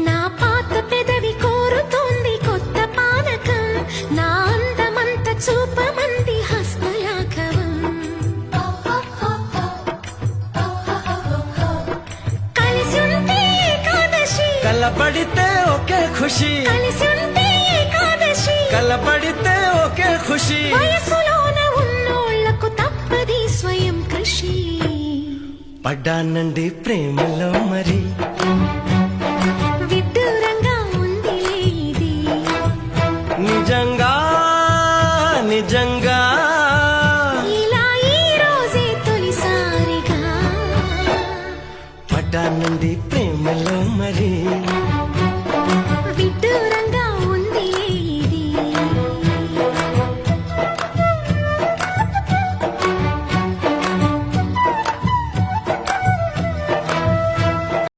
నా పాత పెదవి కోరుతోంది కొత్త పానకం, నా అందమంత చూపమంది హస్తలాఘవం. కలిసి ఉంటే ఏకాదశి, కలబడితే ఒకే ఖుషి, కలిసి ఉంటే ఏకాదశి, కలబడితే ఒకే ఖుషి. వయసులోన ఉన్నోళ్లకు తప్పది స్వయం కృషి. పడ్డానండి ప్రేమలో మరి, విడ్డూరంగా ఉందిలే ఇది, నిజంగా నిజంగా ఇలా ఈ రోజే తొలిసారిగా. పడ్డానండి ప్రేమలో మరి.